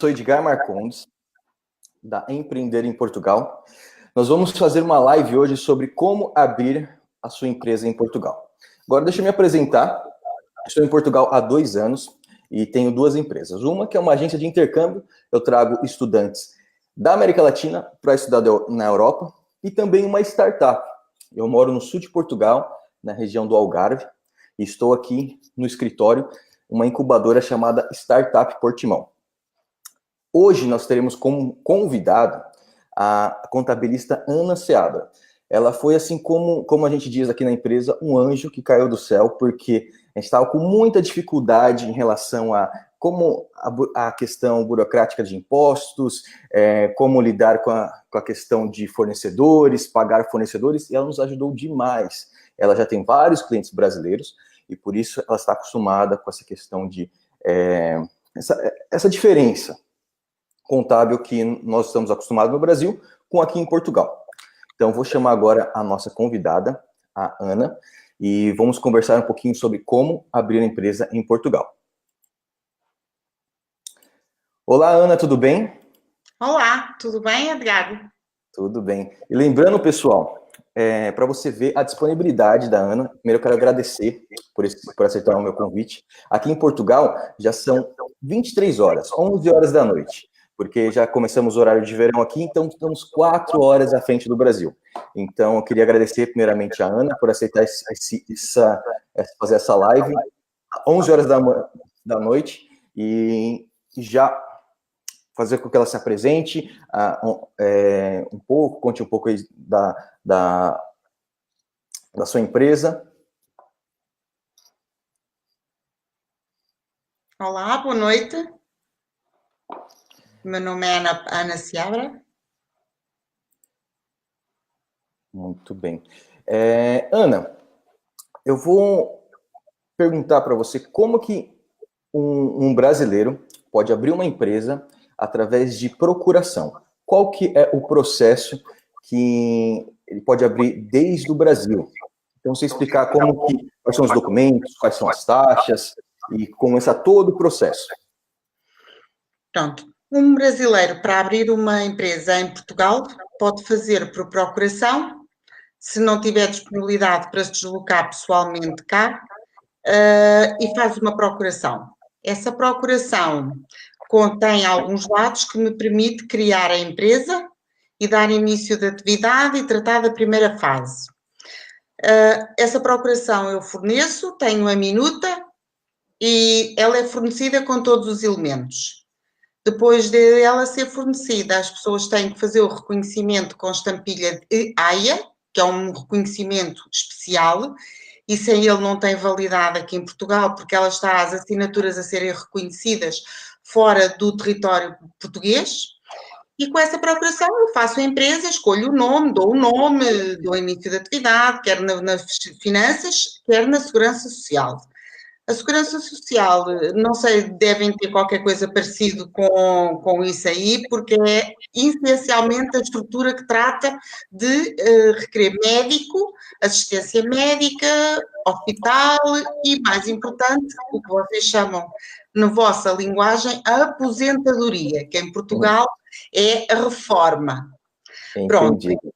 Sou Edgar Marcondes, da Empreender em Portugal. Nós vamos fazer uma live hoje sobre como abrir a sua empresa em Portugal. Agora, deixa eu me apresentar. Estou em Portugal há 2 anos e tenho 2 empresas. Uma que é uma agência de intercâmbio, eu trago estudantes da América Latina para estudar na Europa, e também uma startup. Eu moro no sul de Portugal, na região do Algarve, e estou aqui no escritório, uma incubadora chamada Startup Portimão. Hoje nós teremos como convidado a contabilista Ana Seabra. Ela foi, assim como a gente diz aqui na empresa, um anjo que caiu do céu, porque a gente estava com muita dificuldade em relação a como a questão burocrática de impostos, como lidar com a questão de fornecedores, pagar fornecedores, e ela nos ajudou demais. Ela já tem vários clientes brasileiros, e por isso ela está acostumada com essa questão de essa diferença contábil que nós estamos acostumados no Brasil com aqui em Portugal. Então, vou chamar agora a nossa convidada, a Ana, e vamos conversar um pouquinho sobre como abrir a empresa em Portugal. Olá, Ana, tudo bem? Olá, tudo bem, Edgar? Tudo bem. E lembrando, pessoal, para você ver a disponibilidade da Ana, primeiro eu quero agradecer por aceitar o meu convite. Aqui em Portugal já são 23 horas, 11 horas da noite, porque já começamos o horário de verão aqui, então estamos 4 horas à frente do Brasil. Então, eu queria agradecer primeiramente a Ana por aceitar fazer essa live, 11 horas da noite, e já fazer com que ela se apresente um pouco, conte um pouco aí da sua empresa. Olá, boa noite. Meu nome é Ana Seabra. Muito bem. Ana, eu vou perguntar para você como que um brasileiro pode abrir uma empresa através de procuração. Qual que é o processo que ele pode abrir desde o Brasil? Então, você explicar quais são os documentos, quais são as taxas e começar todo o processo. Pronto. Um brasileiro, para abrir uma empresa em Portugal, pode fazer por procuração, se não tiver disponibilidade para se deslocar pessoalmente cá, e faz uma procuração. Essa procuração contém alguns dados que me permite criar a empresa e dar início da atividade e tratar da primeira fase. Essa procuração eu forneço, tenho a minuta e ela é fornecida com todos os elementos. Depois de ela ser fornecida, as pessoas têm que fazer o reconhecimento com estampilha de AIA, que é um reconhecimento especial, e sem ele não tem validade aqui em Portugal, porque ela está as assinaturas a serem reconhecidas fora do território português. E com essa procuração eu faço a empresa, escolho o nome, dou o início da atividade, quer nas finanças, quer na segurança social. A segurança social, não sei, devem ter qualquer coisa parecido com isso aí, porque é essencialmente a estrutura que trata de requerer médico, assistência médica, hospital e, mais importante, o que vocês chamam, na vossa linguagem, a aposentadoria, que em Portugal é a reforma. Entendi. Pronto.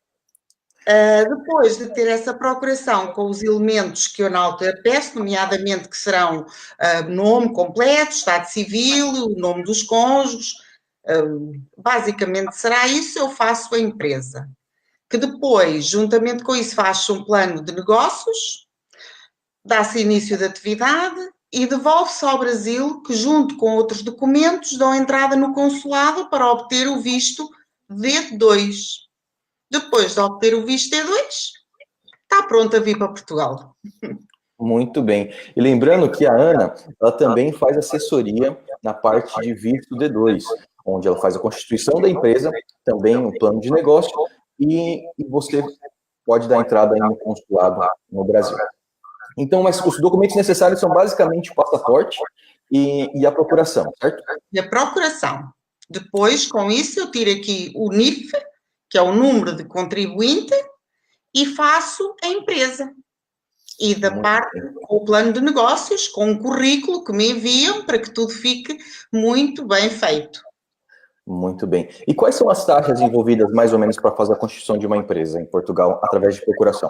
Depois de ter essa procuração com os elementos que eu na altura peço, nomeadamente que serão nome completo, estado civil, o nome dos cônjuges, basicamente será isso, eu faço a empresa. Que depois, juntamente com isso, faço um plano de negócios, dá-se início da atividade e devolve-se ao Brasil, que junto com outros documentos dão entrada no consulado para obter o visto D2. Depois de obter o visto D2, está pronta a vir para Portugal. Muito bem. E lembrando que a Ana, ela também faz assessoria na parte de visto D2, onde ela faz a constituição da empresa, também um plano de negócio, e você pode dar entrada aí no consulado no Brasil. Então, mas os documentos necessários são basicamente o passaporte e a procuração, certo? E a procuração. Depois, com isso, eu tiro aqui o NIF, que é o número de contribuinte, e faço a empresa. E da parte com o plano de negócios, com um currículo que me enviam para que tudo fique muito bem feito. Muito bem. E quais são as taxas envolvidas, mais ou menos, para fazer a constituição de uma empresa em Portugal, através de procuração?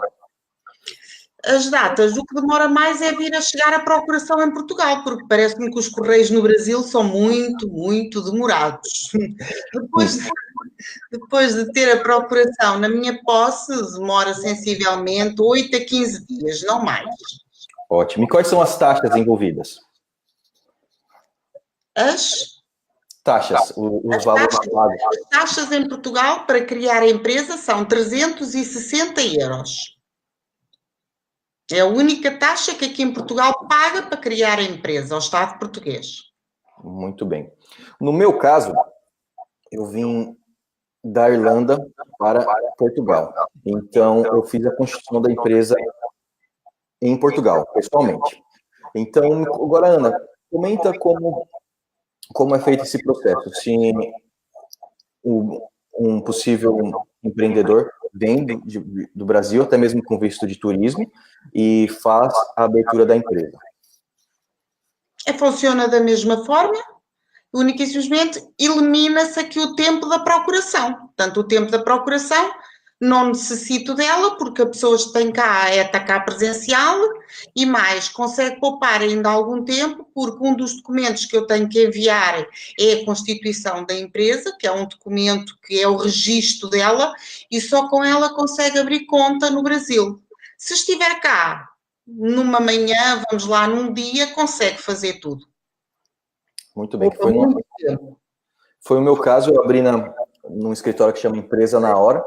As datas, o que demora mais é vir a chegar à procuração em Portugal, porque parece-me que os correios no Brasil são muito, muito demorados. Depois de ter a procuração na minha posse, demora sensivelmente 8 a 15 dias, não mais. Ótimo. E quais são as taxas envolvidas? As Taxas, os valores pagos. As taxas em Portugal para criar a empresa são 360 euros. É a única taxa que aqui em Portugal paga para criar a empresa, ao Estado português. Muito bem. No meu caso, eu vim da Irlanda para Portugal. Então, eu fiz a constituição da empresa em Portugal, pessoalmente. Então, agora, Ana, comenta como é feito esse processo. Se um possível empreendedor vem do Brasil, até mesmo com visto de turismo, e faz a abertura da empresa. Funciona da mesma forma, única e simplesmente elimina-se aqui o tempo da procuração. Portanto, o tempo da procuração não necessito dela, porque a pessoa que tem cá está cá presencial e mais, consegue poupar ainda algum tempo, porque um dos documentos que eu tenho que enviar é a constituição da empresa, que é um documento que é o registro dela, e só com ela consegue abrir conta no Brasil. Se estiver cá numa manhã, vamos lá, num dia, consegue fazer tudo. Muito bem. Foi o meu caso, eu abri num escritório que chama Empresa na Hora,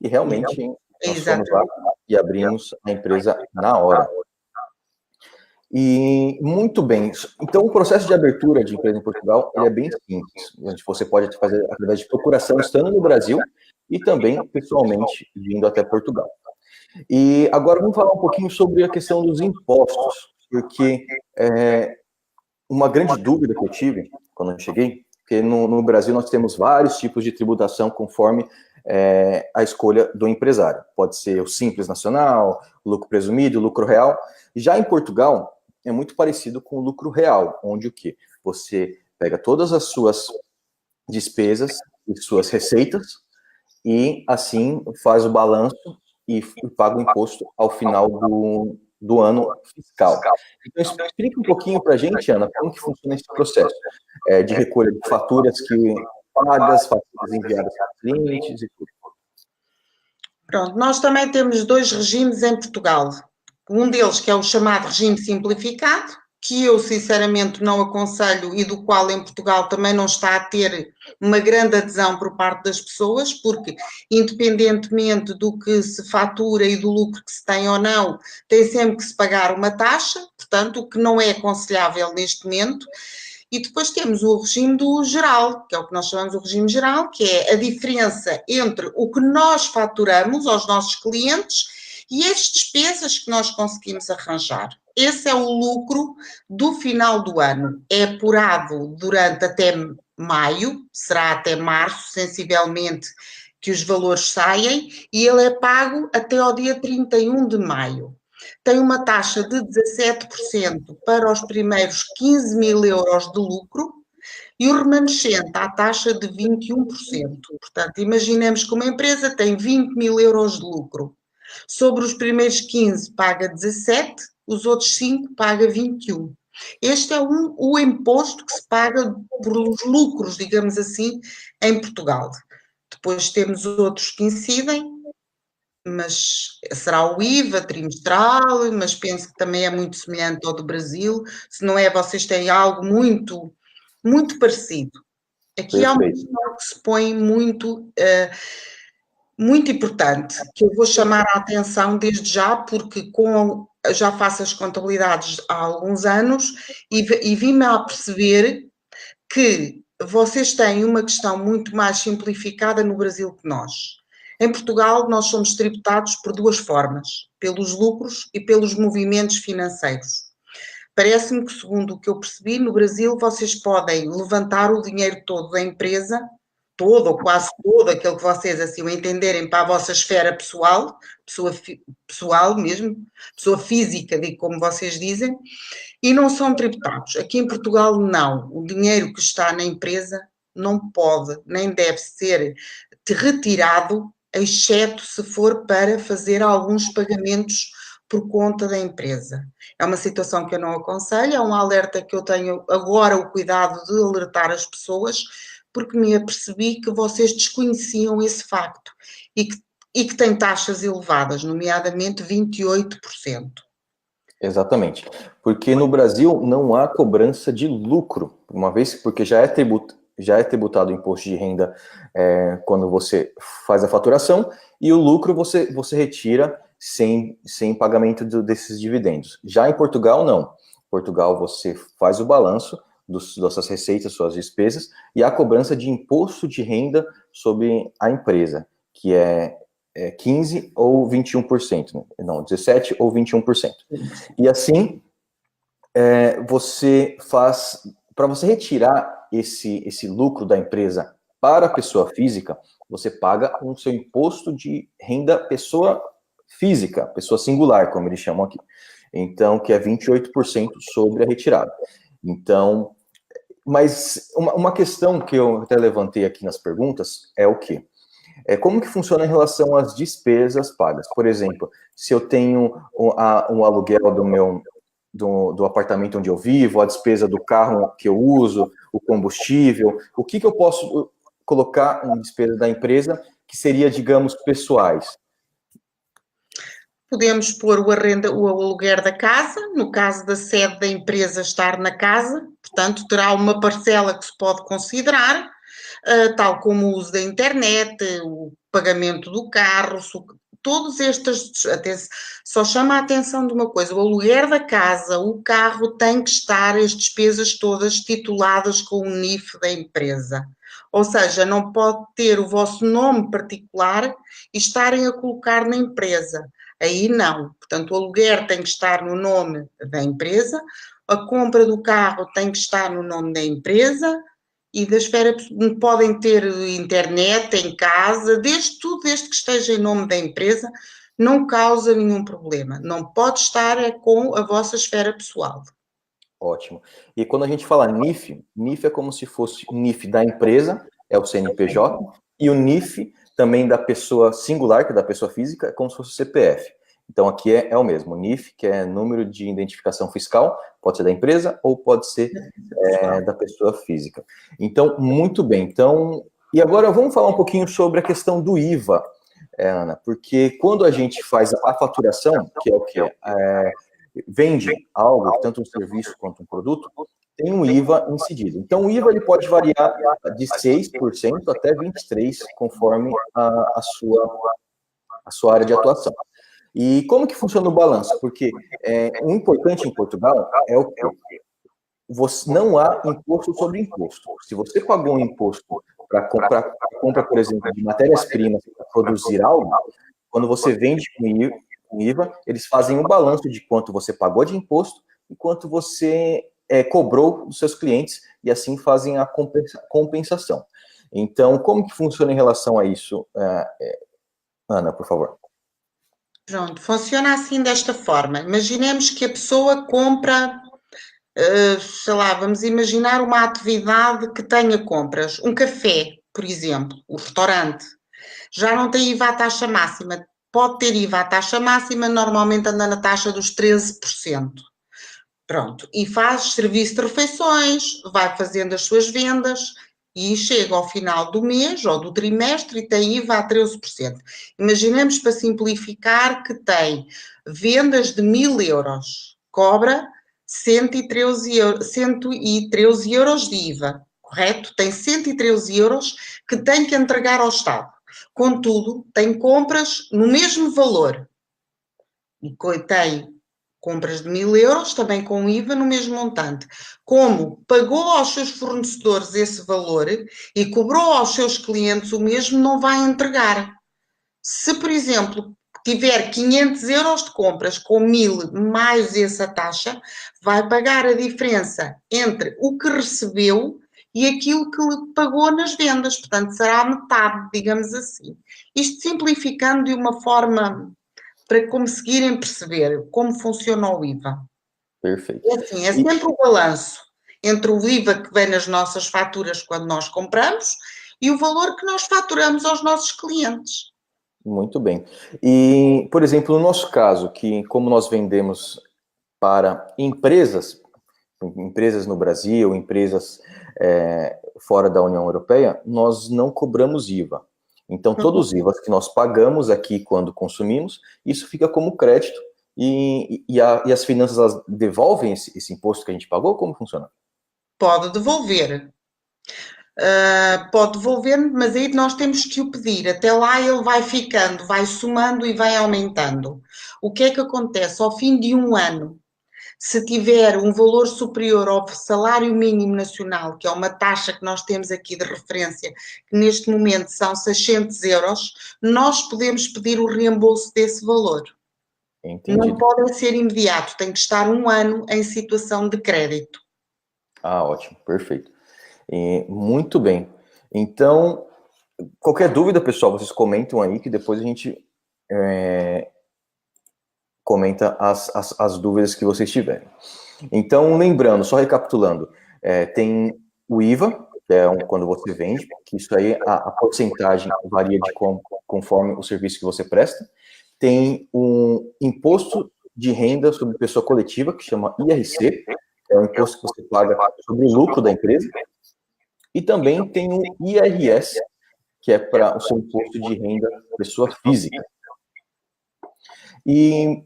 e realmente nós fomos lá e abrimos a empresa na hora. E muito bem. Então, o processo de abertura de empresa em Portugal ele é bem simples. Você pode fazer através de procuração estando no Brasil e também pessoalmente vindo até Portugal. E agora vamos falar um pouquinho sobre a questão dos impostos, porque uma grande dúvida que eu tive quando eu cheguei, porque no Brasil nós temos vários tipos de tributação conforme a escolha do empresário. Pode ser o Simples Nacional, lucro presumido, lucro real. Já em Portugal, é muito parecido com o lucro real, onde o quê? Você pega todas as suas despesas e suas receitas e, assim, faz o balanço e paga o imposto ao final do ano fiscal. Então, explica um pouquinho para a gente, Ana, como que funciona esse processo de recolha de faturas que pagas, faturas enviadas para clientes e tudo. Pronto, nós também temos dois regimes em Portugal. Um deles que é o chamado regime simplificado, que eu sinceramente não aconselho e do qual em Portugal também não está a ter uma grande adesão por parte das pessoas, porque independentemente do que se fatura e do lucro que se tem ou não, tem sempre que se pagar uma taxa, portanto, o que não é aconselhável neste momento. E depois temos o regime do geral, que é o que nós chamamos de regime geral, que é a diferença entre o que nós faturamos aos nossos clientes e as despesas que nós conseguimos arranjar. Esse é o lucro do final do ano. É apurado durante até maio, será até março, sensivelmente, que os valores saem, e ele é pago até ao dia 31 de maio. Tem uma taxa de 17% para os primeiros 15 mil euros de lucro e o remanescente à taxa de 21%. Portanto, imaginemos que uma empresa tem 20 mil euros de lucro. Sobre os primeiros 15 paga 17, os outros 5 paga 21. Este é o imposto que se paga pelos lucros, digamos assim, em Portugal. Depois temos outros que incidem, mas será o IVA trimestral, mas penso que também é muito semelhante ao do Brasil. Se não é, vocês têm algo muito, muito parecido. Aqui há uma questão que se põe muito, muito importante, que eu vou chamar a atenção desde já, porque já faço as contabilidades há alguns anos e vim-me a perceber que vocês têm uma questão muito mais simplificada no Brasil que nós. Em Portugal, nós somos tributados por duas formas, pelos lucros e pelos movimentos financeiros. Parece-me que, segundo o que eu percebi, no Brasil vocês podem levantar o dinheiro todo da empresa, todo ou quase todo, aquele que vocês assim o entenderem para a vossa esfera pessoal, pessoal mesmo, pessoa física, digo como vocês dizem, e não são tributados. Aqui em Portugal, não. O dinheiro que está na empresa não pode nem deve ser retirado, exceto se for para fazer alguns pagamentos por conta da empresa. É uma situação que eu não aconselho, é um alerta que eu tenho agora o cuidado de alertar as pessoas, porque me apercebi que vocês desconheciam esse facto e que tem taxas elevadas, nomeadamente 28%. Exatamente. Porque no Brasil não há cobrança de lucro, uma vez porque já é tributado o imposto de renda quando você faz a faturação, e o lucro você retira sem pagamento desses dividendos. Já em Portugal, não. Em Portugal, você faz o balanço das suas receitas, suas despesas, e a cobrança de imposto de renda sobre a empresa, que é 15% ou 21%, né? Não, 17% ou 21%. E assim, você faz, para você retirar esse lucro da empresa para a pessoa física, você paga o seu imposto de renda pessoa física, pessoa singular, como eles chamam aqui. Então, que é 28% sobre a retirada. Então, mas uma questão que eu até levantei aqui nas perguntas é o quê? Como que funciona em relação às despesas pagas? Por exemplo, se eu tenho um aluguel do apartamento onde eu vivo, a despesa do carro que eu uso, o combustível, o que eu posso colocar em despesa da empresa que seria, digamos, pessoais? Podemos pôr o aluguer da casa, no caso da sede da empresa estar na casa, portanto, terá uma parcela que se pode considerar, tal como o uso da internet, o pagamento do carro, todos estes, até só chama a atenção de uma coisa, o aluguer da casa, o carro tem que estar, as despesas todas tituladas com o NIF da empresa. Ou seja, não pode ter o vosso nome particular e estarem a colocar na empresa. Aí não. Portanto, o aluguer tem que estar no nome da empresa, a compra do carro tem que estar no nome da empresa e da esfera podem ter internet em casa, desde que esteja em nome da empresa, não causa nenhum problema. Não pode estar com a vossa esfera pessoal. Ótimo. E quando a gente fala NIF, NIF é como se fosse NIF da empresa, é o CNPJ, e o NIF também da pessoa singular, que é da pessoa física, é como se fosse o CPF. Então aqui é o mesmo, NIF, que é número de identificação fiscal, pode ser da empresa ou pode ser da pessoa física. Então, muito bem. Então, e agora vamos falar um pouquinho sobre a questão do IVA, Ana, porque quando a gente faz a faturação, que é o que vende algo, tanto um serviço quanto um produto, tem um IVA incidido. Então, o IVA ele pode variar de 6% até 23%, conforme a sua área de atuação. E como que funciona o balanço? Porque o importante em Portugal é o quê? Não há imposto sobre imposto. Se você pagou um imposto para compra, por exemplo, de matérias-primas para produzir algo, quando você vende com IVA, eles fazem um balanço de quanto você pagou de imposto e quanto você cobrou dos seus clientes, e assim fazem a compensação. Então, como que funciona em relação a isso, Ana, por favor? Pronto, funciona assim desta forma. Imaginemos que a pessoa compra, sei lá, vamos imaginar uma atividade que tenha compras, um café, por exemplo, o restaurante. Já não tem IVA à taxa máxima. Pode ter IVA à taxa máxima, normalmente anda na taxa dos 13%. Pronto, e faz serviço de refeições, vai fazendo as suas vendas e chega ao final do mês ou do trimestre e tem IVA a 13%. Imaginemos, para simplificar, que tem vendas de 1.000 euros, cobra 113 euros de IVA, correto? Tem 113 euros que tem que entregar ao Estado. Contudo, tem compras no mesmo valor e tem compras de 1.000 euros, também com IVA no mesmo montante. Como pagou aos seus fornecedores esse valor e cobrou aos seus clientes o mesmo, não vai entregar. Se, por exemplo, tiver 500 euros de compras com 1.000 mais essa taxa, vai pagar a diferença entre o que recebeu e aquilo que lhe pagou nas vendas. Portanto, será metade, digamos assim. Isto simplificando de uma forma para conseguirem perceber como funciona o IVA. Perfeito. É assim, é sempre o balanço. entre o IVA que vem nas nossas faturas quando nós compramos e o valor que nós faturamos aos nossos clientes. Muito bem. E, por exemplo, no nosso caso, que como nós vendemos para empresas no Brasil, empresas fora da União Europeia, nós não cobramos IVA. Então, todos os IVAs que nós pagamos aqui quando consumimos, isso fica como crédito e as finanças elas devolvem esse imposto que a gente pagou? Como funciona? Pode devolver. Pode devolver, mas aí nós temos que o pedir. Até lá ele vai ficando, vai somando e vai aumentando. O que é que acontece? Ao fim de um ano, se tiver um valor superior ao salário mínimo nacional, que é uma taxa que nós temos aqui de referência, que neste momento são 600 euros, nós podemos pedir o reembolso desse valor. Entendido. Não pode ser imediato, tem que estar um ano em situação de crédito. Ah, ótimo, perfeito. Muito bem. Então, qualquer dúvida, pessoal, vocês comentam aí que depois a gente comenta as dúvidas que vocês tiverem. Então, lembrando, só recapitulando, tem o IVA, que é quando você vende, que isso aí, a porcentagem varia conforme o serviço que você presta. Tem um imposto de renda sobre pessoa coletiva, que chama IRC, que é o imposto que você paga sobre o lucro da empresa. E também tem o IRS, que é para o seu imposto de renda pessoa física. E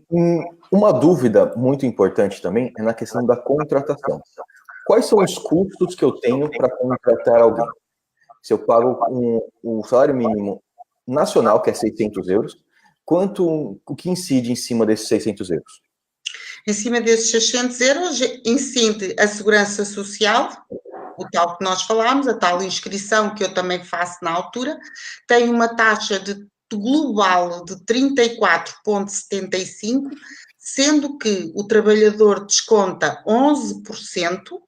uma dúvida muito importante também é na questão da contratação. Quais são os custos que eu tenho para contratar alguém? Se eu pago o salário mínimo nacional, que é 600 euros, o que incide em cima desses 600 euros? Em cima desses 600 euros, incide a segurança social, o tal que nós falámos, a tal inscrição que eu também faço na altura, tem uma taxa global de 34,75%, sendo que o trabalhador desconta 11%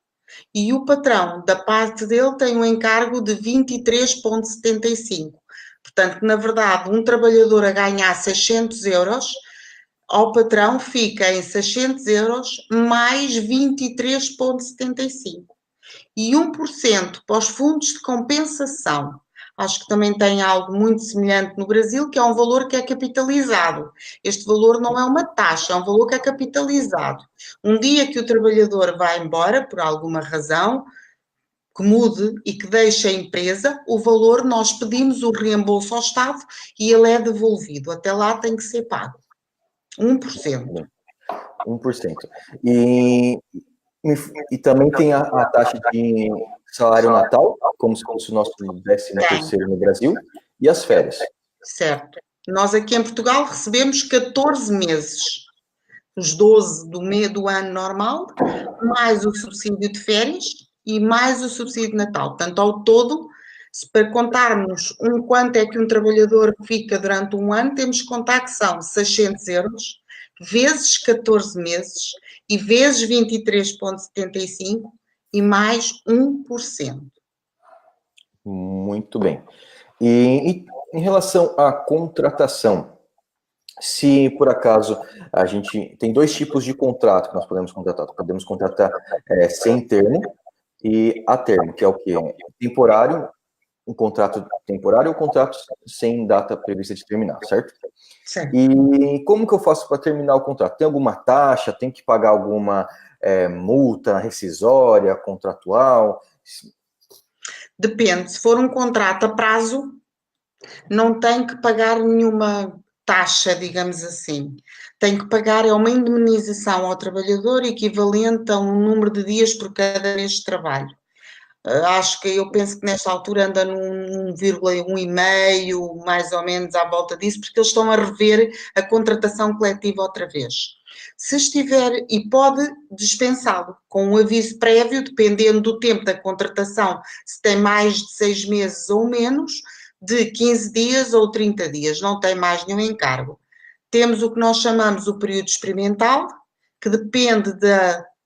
e o patrão, da parte dele, tem um encargo de 23,75%. Portanto, na verdade, um trabalhador a ganhar 600 euros, ao patrão fica em 600 euros mais 23,75%. E 1% para os fundos de compensação. Acho que também tem algo muito semelhante no Brasil, que é um valor que é capitalizado. Este valor não é uma taxa, é um valor que é capitalizado. Um dia que o trabalhador vai embora, por alguma razão, que mude e que deixe a empresa, o valor nós pedimos o reembolso ao Estado e ele é devolvido. Até lá tem que ser pago. 1%. 1%. E também tem a taxa de salário natal, como se fosse o nosso 13º no Brasil, e as férias. Certo. Nós aqui em Portugal recebemos 14 meses, os 12 do ano normal, mais o subsídio de férias e mais o subsídio de Natal. Portanto, ao todo, para contarmos quanto é que um trabalhador fica durante um ano, temos que contar que são 600 euros, vezes 14 meses, e vezes 23,75 e mais 1%. Muito bem. E em relação à contratação, se por acaso a gente tem dois tipos de contrato que nós podemos contratar. Podemos contratar sem termo e a termo, que é o quê? Temporário, um contrato temporário ou contrato sem data prevista de terminar, certo? Certo. E como que eu faço para terminar o contrato? Tem alguma taxa? Tem que pagar alguma multa rescisória, contratual? Depende. Se for um contrato a prazo, não tem que pagar nenhuma taxa, digamos assim. Tem que pagar uma indemnização ao trabalhador equivalente a um número de dias por cada mês de trabalho. Eu penso que nesta altura anda num 1,5, mais ou menos à volta disso, porque eles estão a rever a contratação coletiva outra vez. Se estiver, e pode dispensá-lo com um aviso prévio, dependendo do tempo da contratação, se tem mais de 6 meses ou menos, de 15 dias ou 30 dias, não tem mais nenhum encargo. Temos o que nós chamamos o período experimental, que depende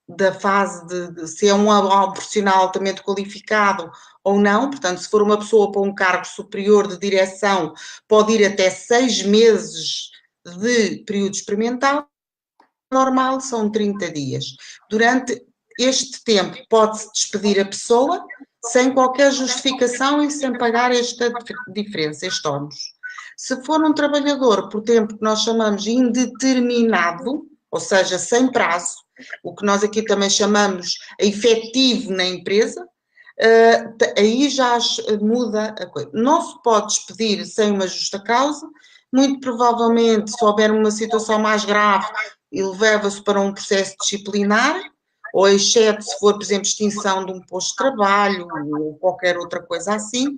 da fase de se é um profissional altamente qualificado ou não, portanto, se for uma pessoa para um cargo superior de direção, pode ir até 6 meses de período experimental, normal são 30 dias. Durante este tempo pode-se despedir a pessoa sem qualquer justificação e sem pagar esta diferença, este ónus. Se for um trabalhador por tempo que nós chamamos indeterminado, ou seja, sem prazo, o que nós aqui também chamamos efetivo na empresa, aí já muda a coisa. Não se pode despedir sem uma justa causa, muito provavelmente, se houver uma situação mais grave, ele leva-se para um processo disciplinar, ou exceto se for, por exemplo, extinção de um posto de trabalho ou qualquer outra coisa assim,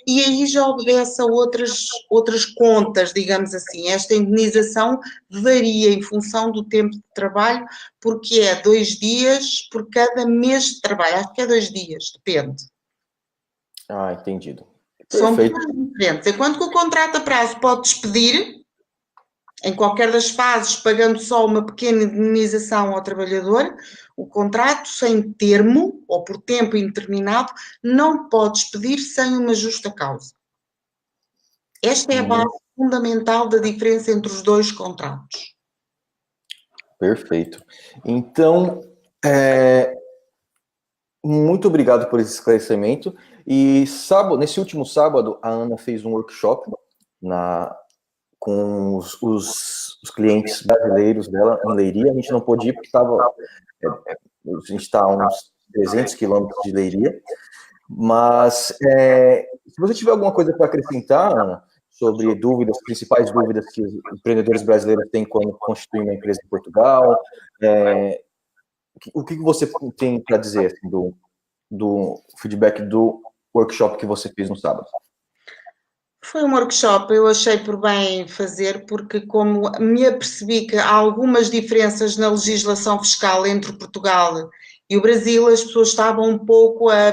e aí já obedece a outras contas, digamos assim. Esta indenização varia em função do tempo de trabalho, porque é 2 dias por cada mês de trabalho. Acho que é 2 dias, depende. Entendido. São coisas diferentes. Enquanto que o contrato a prazo pode despedir, em qualquer das fases, pagando só uma pequena indenização ao trabalhador, o contrato sem termo ou por tempo indeterminado não pode despedir sem uma justa causa. Esta é a base fundamental da diferença entre os dois contratos. Perfeito. Então, muito obrigado por esse esclarecimento. E nesse último sábado, a Ana fez um workshop com os clientes brasileiros dela em Leiria. A gente não pôde ir porque a gente está a uns 300 quilômetros de Leiria. Mas se você tiver alguma coisa para acrescentar, Ana, sobre principais dúvidas que os empreendedores brasileiros têm quando constituem uma empresa em Portugal, o que você tem para dizer assim, do feedback do workshop que você fez no sábado? Foi um workshop, eu achei por bem fazer, porque como me apercebi que há algumas diferenças na legislação fiscal entre Portugal e o Brasil, as pessoas estavam um pouco a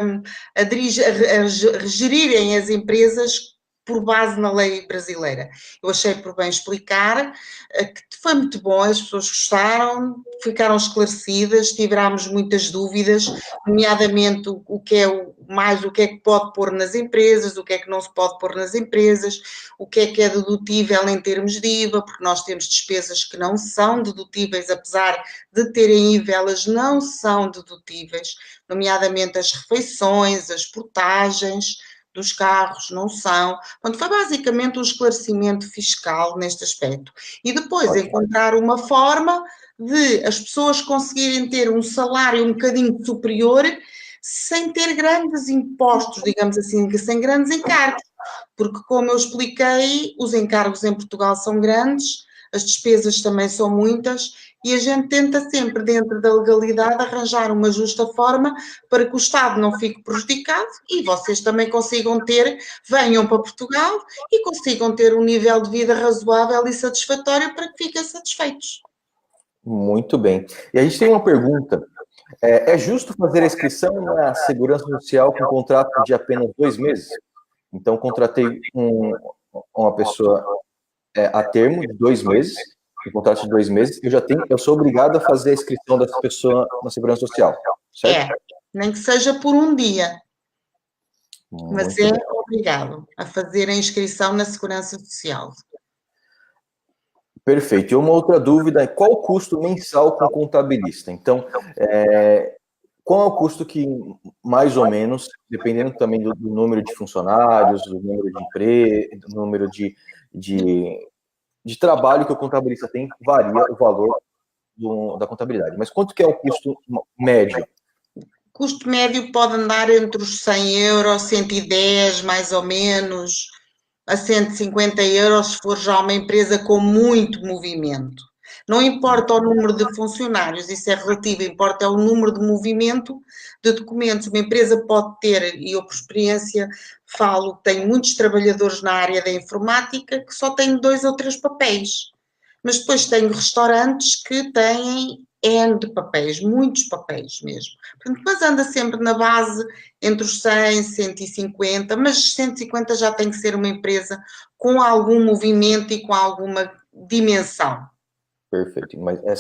gerirem as empresas por base na lei brasileira. Eu achei por bem explicar, que foi muito bom, as pessoas gostaram, ficaram esclarecidas, tirámos muitas dúvidas, nomeadamente o que é que pode pôr nas empresas, o que é que não se pode pôr nas empresas, o que é dedutível em termos de IVA, porque nós temos despesas que não são dedutíveis, apesar de terem IVA, elas não são dedutíveis, nomeadamente as refeições, as portagens dos carros, não são. Portanto, foi basicamente um esclarecimento fiscal neste aspecto. E depois encontrar uma forma de as pessoas conseguirem ter um salário um bocadinho superior sem ter grandes impostos, digamos assim, sem grandes encargos. Porque, como eu expliquei, os encargos em Portugal são grandes, as despesas também são muitas e a gente tenta sempre, dentro da legalidade, arranjar uma justa forma para que o Estado não fique prejudicado e vocês também venham para Portugal e consigam ter um nível de vida razoável e satisfatório para que fiquem satisfeitos. Muito bem. E a gente tem uma pergunta. É justo fazer a inscrição na Segurança Social com contrato de apenas 2 meses? Então, contratei uma pessoa a termo de 2 meses, um contrato de 2 meses, eu sou obrigado a fazer a inscrição dessa pessoa na Segurança Social, certo? Nem que seja por um dia. Mas Muito bem. obrigado a fazer a inscrição na Segurança Social. Perfeito. E uma outra dúvida é qual o custo mensal com o contabilista? Então, qual é o custo que, mais ou menos, dependendo também do número de funcionários, do número de trabalho que o contabilista tem, varia o valor da contabilidade. Mas quanto que é o custo médio? O custo médio pode andar entre os 100 euros, 110 mais ou menos, a 150 euros se for já uma empresa com muito movimento. Não importa o número de funcionários, isso é relativo, importa o número de movimento de documentos. Uma empresa pode ter, e eu por experiência falo, tenho muitos trabalhadores na área da informática que só têm 2 ou 3 papéis. Mas depois tenho restaurantes que têm N de papéis, muitos papéis mesmo. Portanto, mas anda sempre na base entre os 100, 150, mas 150 já tem que ser uma empresa com algum movimento e com alguma dimensão. Perfeito. Mas de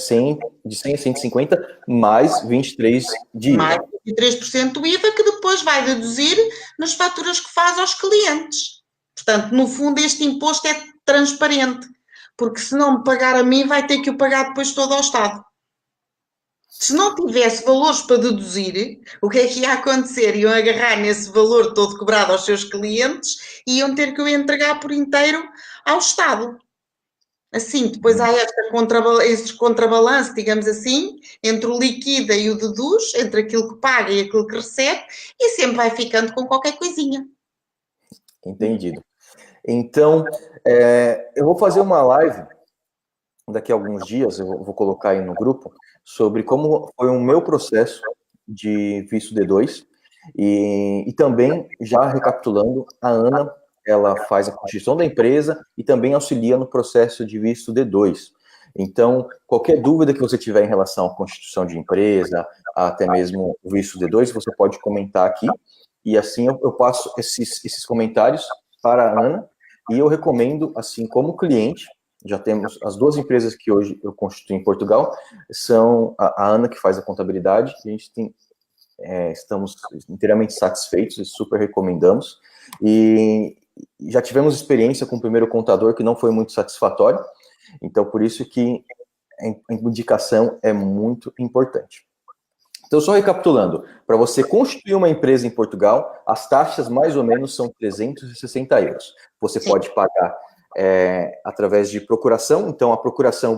100 a 150, mais 23 de IVA. Mais 23% do IVA que depois vai deduzir nas faturas que faz aos clientes. Portanto, no fundo, este imposto é transparente, porque se não me pagar a mim, vai ter que o pagar depois todo ao Estado. Se não tivesse valores para deduzir, o que é que ia acontecer? Iam agarrar nesse valor todo cobrado aos seus clientes e iam ter que o entregar por inteiro ao Estado. Assim, depois há estes contrabalanço, digamos assim, entre o liquida e o deduz, entre aquilo que paga e aquilo que recebe, e sempre vai ficando com qualquer coisinha. Entendido. Então, eu vou fazer uma live daqui a alguns dias, eu vou colocar aí no grupo, sobre como foi o meu processo de visto D2, e também, já recapitulando, a Ana, ela faz a constituição da empresa e também auxilia no processo de visto D2. Então, qualquer dúvida que você tiver em relação à constituição de empresa, até mesmo o visto D2, você pode comentar aqui, e assim eu passo esses comentários para a Ana, e eu recomendo, assim, como cliente, já temos as duas empresas que hoje eu constituo em Portugal, são a Ana, que faz a contabilidade, e a gente tem, estamos inteiramente satisfeitos e super recomendamos, e já tivemos experiência com o primeiro contador que não foi muito satisfatório, então por isso que a indicação é muito importante. Então, só recapitulando, para você constituir uma empresa em Portugal, as taxas mais ou menos são 360 euros. Você pode pagar através de procuração, então a procuração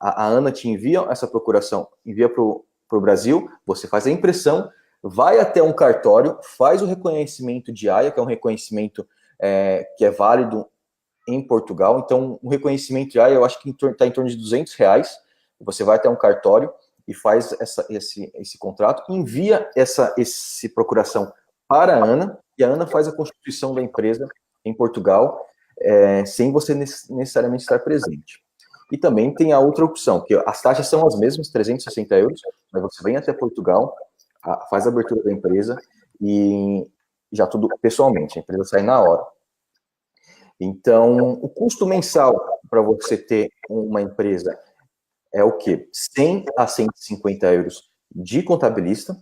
a Ana te envia essa procuração, envia para o Brasil, você faz a impressão, vai até um cartório, faz o reconhecimento de AIA, que é um reconhecimento que é válido em Portugal, então o reconhecimento de AIA eu acho que está em torno de R$200, você vai até um cartório e faz esse contrato, envia essa procuração para a Ana, e a Ana faz a constituição da empresa em Portugal, sem você necessariamente estar presente. E também tem a outra opção, que as taxas são as mesmas, 360 euros, mas você vem até Portugal, faz a abertura da empresa e já tudo pessoalmente, a empresa sai na hora. Então, o custo mensal para você ter uma empresa é o quê? 100 a 150 euros de contabilista,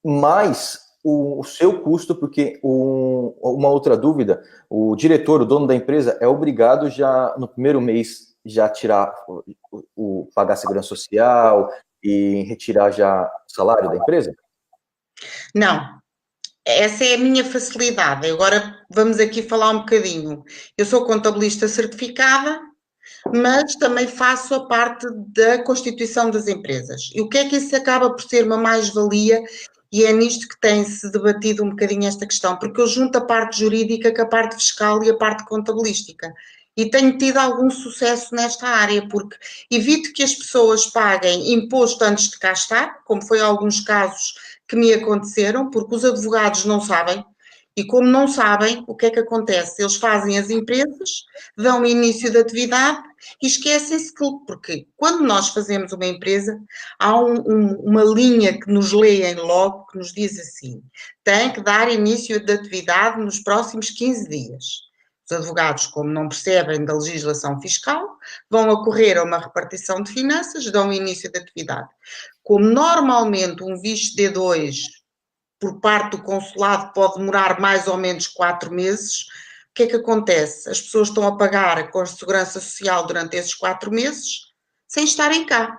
mais o seu custo, porque uma outra dúvida, o diretor, o dono da empresa, é obrigado já no primeiro mês já tirar pagar a segurança social e retirar já o salário da empresa? Não, essa é a minha facilidade. Agora vamos aqui falar um bocadinho. Eu sou contabilista certificada, mas também faço a parte da constituição das empresas. E o que é que isso acaba por ser uma mais-valia? E é nisto que tem-se debatido um bocadinho esta questão, porque eu junto a parte jurídica com a parte fiscal e a parte contabilística. E tenho tido algum sucesso nesta área, porque evito que as pessoas paguem imposto antes de cá estar, como foi alguns casos que me aconteceram, porque os advogados não sabem, e como não sabem, o que é que acontece? Eles fazem as empresas, dão início de atividade e esquecem-se que, porque quando nós fazemos uma empresa, há uma linha que nos leem logo, que nos diz assim, tem que dar início de atividade nos próximos 15 dias. Os advogados, como não percebem da legislação fiscal, vão ocorrer a uma repartição de finanças, dão início de atividade. Como normalmente um visto D2 por parte do consulado pode demorar mais ou menos 4 meses, o que é que acontece? As pessoas estão a pagar com a segurança social durante esses 4 meses sem estarem cá.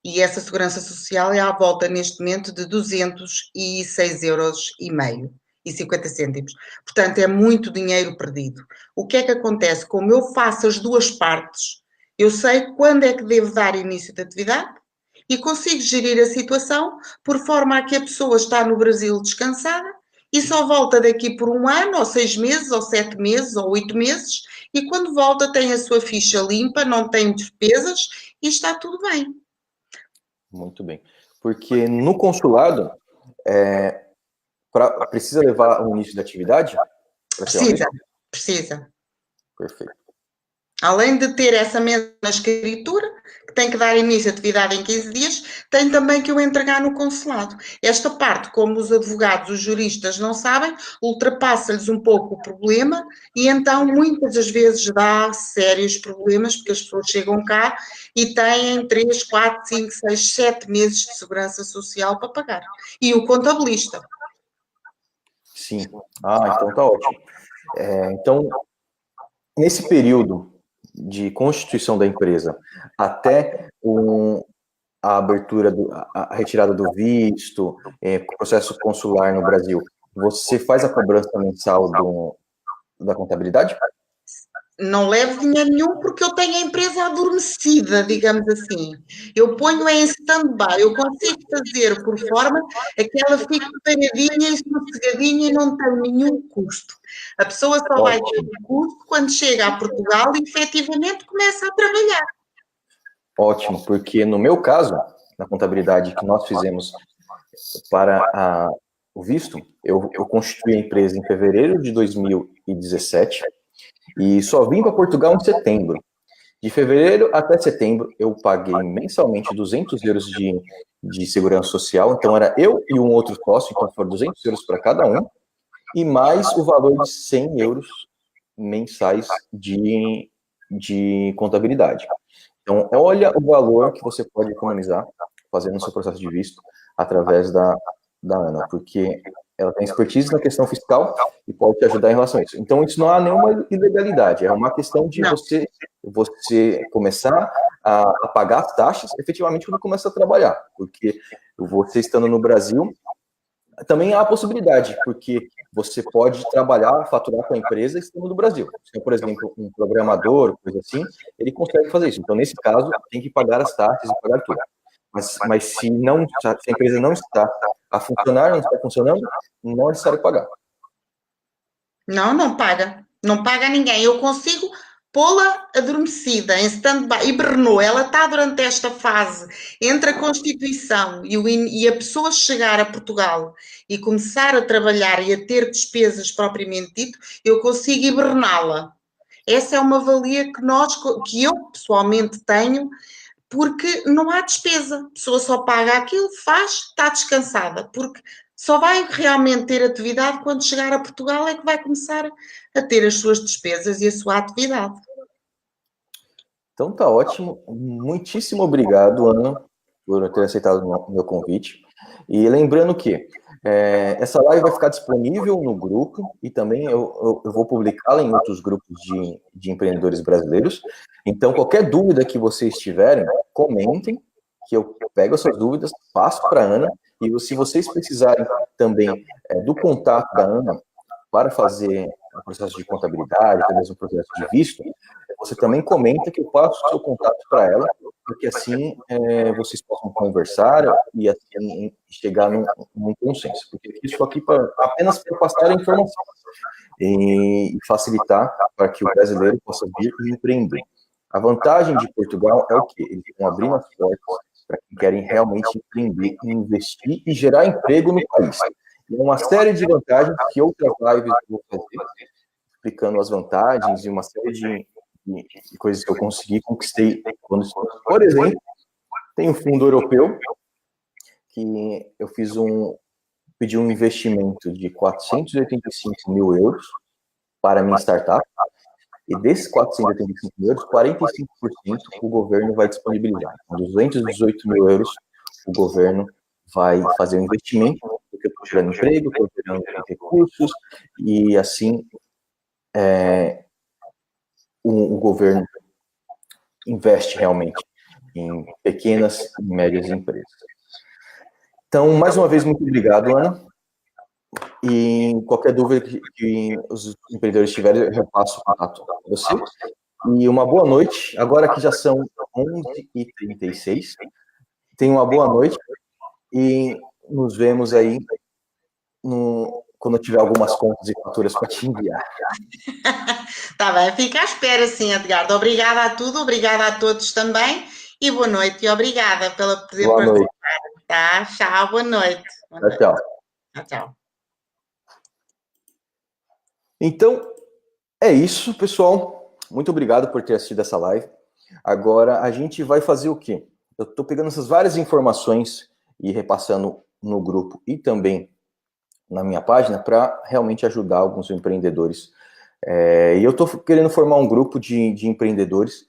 E essa segurança social é à volta, neste momento, de 206 euros e meio e 50 cêntimos. Portanto, é muito dinheiro perdido. O que é que acontece? Como eu faço as duas partes, eu sei quando é que devo dar início de atividade e consigo gerir a situação por forma a que a pessoa está no Brasil descansada e só volta daqui por 1 ano, ou 6 meses, ou 7 meses, ou 8 meses, e quando volta tem a sua ficha limpa, não tem despesas e está tudo bem. Muito bem. Porque no consulado, precisa levar o início da atividade? Precisa. Perfeito. Além de ter essa mesma escritura, que tem que dar início à atividade em 15 dias, tem também que o entregar no consulado. Esta parte, como os advogados, os juristas não sabem, ultrapassa-lhes um pouco o problema e então muitas das vezes dá sérios problemas, porque as pessoas chegam cá e têm 3, 4, 5, 6, 7 meses de segurança social para pagar. E o contabilista. Sim. Então tá ótimo. Então, nesse período de constituição da empresa até a abertura, a retirada do visto, processo consular no Brasil, você faz a cobrança mensal da contabilidade? Não levo dinheiro nenhum porque eu tenho a empresa adormecida, digamos assim. Eu ponho em stand-by, eu consigo fazer por forma a que ela fique paradinha e sossegadinha e não tem nenhum custo. A pessoa só vai ter um custo quando chega a Portugal e efetivamente começa a trabalhar. Ótimo, porque no meu caso, na contabilidade que nós fizemos para o visto, eu constituí a empresa em fevereiro de 2017 e só vim para Portugal em setembro. De fevereiro até setembro, eu paguei mensalmente 200 euros de segurança social, então era eu e um outro sócio, então foram 200 euros para cada um, e mais o valor de 100 euros mensais de contabilidade. Então, olha o valor que você pode economizar fazendo o seu processo de visto através da Ana, porque ela tem expertise na questão fiscal e pode te ajudar em relação a isso. Então, isso não há nenhuma ilegalidade, é uma questão de você começar a pagar as taxas efetivamente quando começa a trabalhar, porque você estando no Brasil, também há a possibilidade, porque você pode trabalhar, faturar com a empresa estando no Brasil. Se, por exemplo, um programador, coisa assim, ele consegue fazer isso. Então, nesse caso, tem que pagar as taxas e pagar tudo. Mas se a empresa não está a funcionar, não está funcionando, não é necessário pagar. Não paga. Não paga a ninguém. Eu consigo pô-la adormecida, em stand-by, hibernou. Ela está durante esta fase entre a Constituição e a pessoa chegar a Portugal e começar a trabalhar e a ter despesas propriamente dito, eu consigo hiberná-la. Essa é uma valia que eu pessoalmente tenho, porque não há despesa. A pessoa só paga aquilo, faz, está descansada, porque só vai realmente ter atividade quando chegar a Portugal é que vai começar a ter as suas despesas e a sua atividade. Então tá ótimo. Muitíssimo obrigado, Ana, por ter aceitado o meu convite. E lembrando que essa live vai ficar disponível no grupo e também eu vou publicá-la em outros grupos de empreendedores brasileiros. Então, qualquer dúvida que vocês tiverem, comentem, que eu pego essas dúvidas, passo para a Ana. E se vocês precisarem também do contato da Ana para fazer o processo de contabilidade, até mesmo o processo de visto, você também comenta que eu passo o seu contato para ela, porque assim vocês possam conversar e assim chegar num consenso. Porque isso aqui apenas para passar a informação e facilitar para que o brasileiro possa vir e empreender. A vantagem de Portugal é o quê? Eles estão abrindo as portas para quem querem realmente empreender, investir e gerar emprego no país. E uma série de vantagens que outras lives eu vou fazer, explicando as vantagens e uma série de coisas que eu conquistei. Por exemplo, tem um fundo europeu que eu pedi um investimento de 485 mil euros para a minha startup, e desses 485 mil euros, 45% o governo vai disponibilizar. Então, 218 mil euros o governo vai fazer o investimento, porque eu estou gerando emprego, estou gerando recursos, e assim o governo investe realmente em pequenas e médias empresas. Então, mais uma vez, muito obrigado, Ana. E qualquer dúvida que os empreendedores tiverem, eu repasso o contato a você. E uma boa noite. Agora que já são 11h36. Tenha uma boa noite e nos vemos aí quando eu tiver algumas contas e faturas para te enviar. Tá bem, fica à espera, sim, Edgardo. Obrigada a tudo, obrigada a todos também e boa noite e obrigada pela poder participar. Tá? Tchau, boa noite. Tchau. Tchau. Então, é isso, pessoal. Muito obrigado por ter assistido essa live. Agora, a gente vai fazer o quê? Eu estou pegando essas várias informações e repassando no grupo e também na minha página para realmente ajudar alguns empreendedores. E eu estou querendo formar um grupo de empreendedores,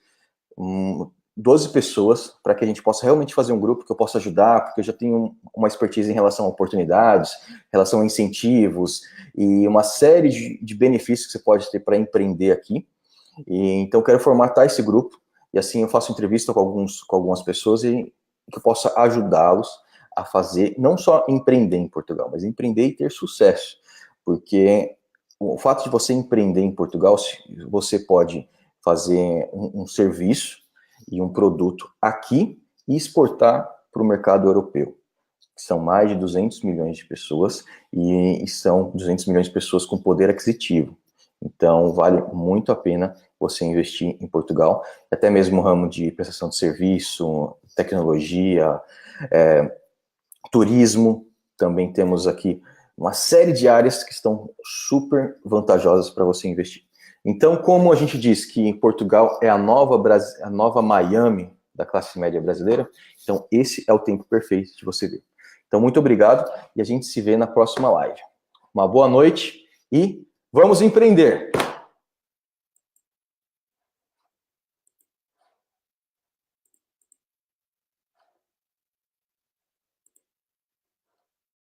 12 pessoas, para que a gente possa realmente fazer um grupo que eu possa ajudar, porque eu já tenho uma expertise em relação a oportunidades, em relação a incentivos e uma série de benefícios que você pode ter para empreender aqui. Então, eu quero formatar esse grupo e assim eu faço entrevista com algumas pessoas e que eu possa ajudá-los a fazer, não só empreender em Portugal, mas empreender e ter sucesso. Porque o fato de você empreender em Portugal, você pode fazer um serviço e um produto aqui e exportar para o mercado europeu. São mais de 200 milhões de pessoas e são 200 milhões de pessoas com poder aquisitivo. Então, vale muito a pena você investir em Portugal, até mesmo no ramo de prestação de serviço, tecnologia, turismo. Também temos aqui uma série de áreas que estão super vantajosas para você investir. Então, como a gente diz que Portugal é a nova Miami da classe média brasileira, então esse é o tempo perfeito de você ver. Então, muito obrigado e a gente se vê na próxima live. Uma boa noite e vamos empreender!